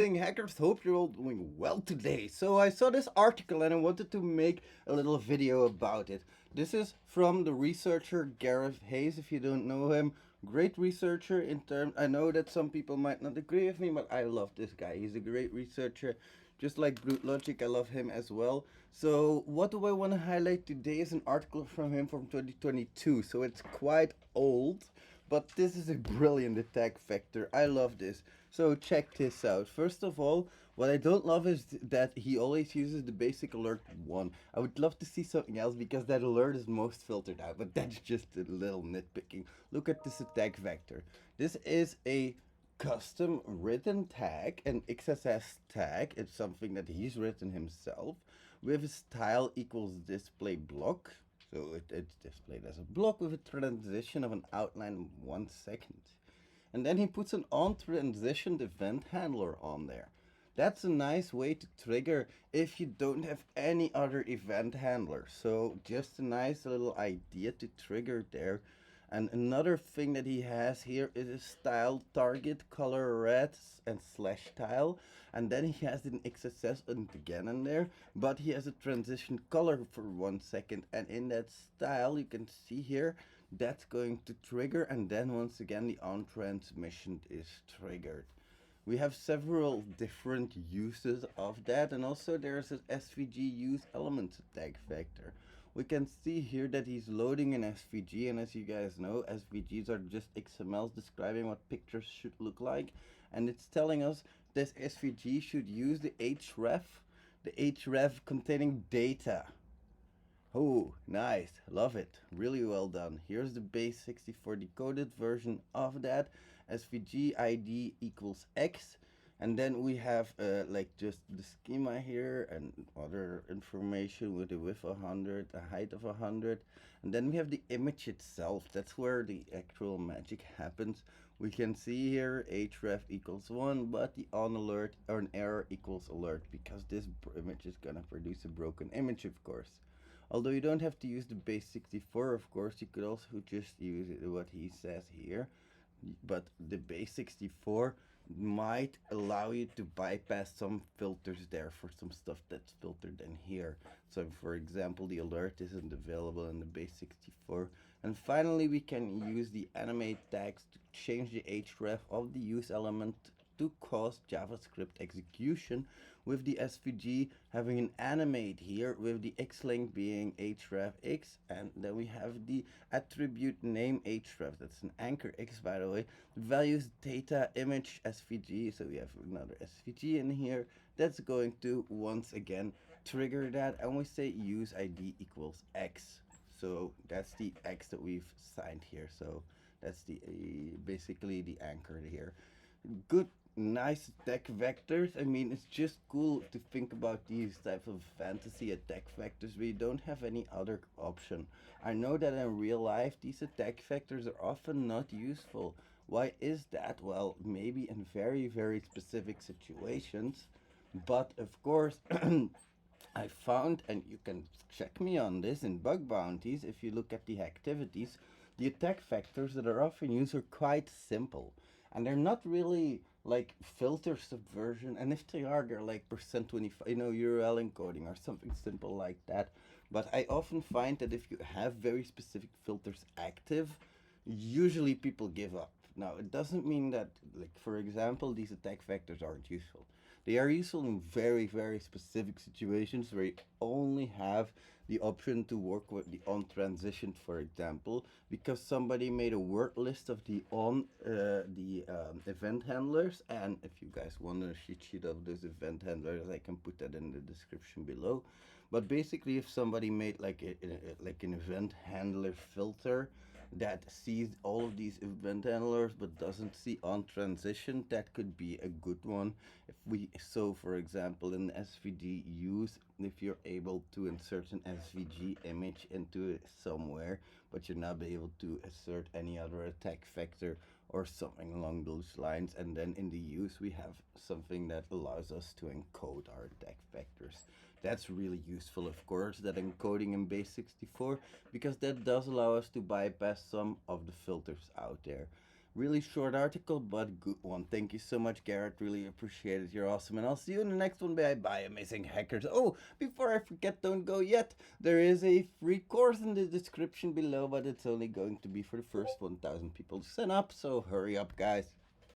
Hackers, hope you're all doing well today. So I saw this article and I wanted to make a little video about it. This is from the researcher Gareth Hayes. If you don't know him, great researcher in terms. I know that some people might not agree with me, but I love this guy. He's a great researcher. Just like Brute Logic, I love him as well. So what do I want to highlight today is an article from him from 2022. So it's quite old, but this is a brilliant attack vector. I love this. So check this out. First of all, what I don't love is that he always uses the basic alert 1. I would love to see something else because that alert is most filtered out, but that's just a little nitpicking. Look at this attack vector. This is a custom written tag, an XSS tag. It's something that he's written himself with a style equals display block. So it's displayed as a block with a transition of an outline of 1 second. And then he puts an on transitioned event handler on there. That's a nice way to trigger if you don't have any other event handler. So just a nice little idea to trigger there. And another thing that he has here is a style target color red and slash tile. And then he has an XSS and again in there, but he has a transition color for 1 second. And in that style, you can see here, that's going to trigger. And then once again, the on transmission is triggered. We have several different uses of that, and also there's an SVG use elements attack vector. We can see here that he's loading an SVG, and as you guys know, SVGs are just XMLs describing what pictures should look like, and it's telling us this SVG should use the href containing data. Oh, nice. Love it. Really well done. Here's the base 64 decoded version of that. SVG ID equals X. And then we have like just the schema here and other information with a width of 100, a height of 100. And then we have the image itself. That's where the actual magic happens. We can see here href equals 1, but the on alert or an error equals alert because this image is going to produce a broken image, of course. Although you don't have to use the base 64, of course, you could also just use what he says here. But the base 64 might allow you to bypass some filters there for some stuff that's filtered in here. So for example, the alert isn't available in the base 64. And finally, we can use the animate tags to change the href of the use element to cause JavaScript execution, with the SVG having an animate here with the xlength being href_x, and then we have the attribute name href. That's an anchor x, by the way. The values data image SVG, so we have another SVG in here that's going to once again trigger that, and we say use ID equals x. So that's the x that we've signed here. So that's the basically the anchor here. Good, nice attack vectors. I mean, it's just cool to think about these type of fantasy attack vectors where you don't have any other option. I know that in real life these attack vectors are often not useful. Why is that? Well, maybe in very, very specific situations, but of course I found, and you can check me on this in bug bounties, if you look at the activities, the attack vectors that are often used are quite simple. And they're not really like filter subversion, and if they are, they're like %25, URL encoding or something simple like that. But I often find that if you have very specific filters active, usually people give up. Now, it doesn't mean that, like, for example, these attack vectors aren't useful. They are useful in very, very specific situations where you only have the option to work with the on transition, for example, because somebody made a word list of the event handlers. And if you guys want a cheat sheet of those event handlers, I can put that in the description below. But basically, if somebody made like like an event handler filter that sees all of these event handlers but doesn't see on transition, that could be a good one. If we, so for example, in SVG use, if you're able to insert an SVG image into it somewhere, but you're not able to assert any other attack vector or something along those lines, and then in the use we have something that allows us to encode our attack vectors. That's really useful, of course, that encoding in base 64, because that does allow us to bypass some of the filters out there. Really short article, but good one. Thank you so much, Garrett. Really appreciate it. You're awesome. And I'll see you in the next one. Bye bye, amazing hackers. Oh, before I forget, don't go yet. There is a free course in the description below, but it's only going to be for the first 1,000 people to sign up. So hurry up, guys.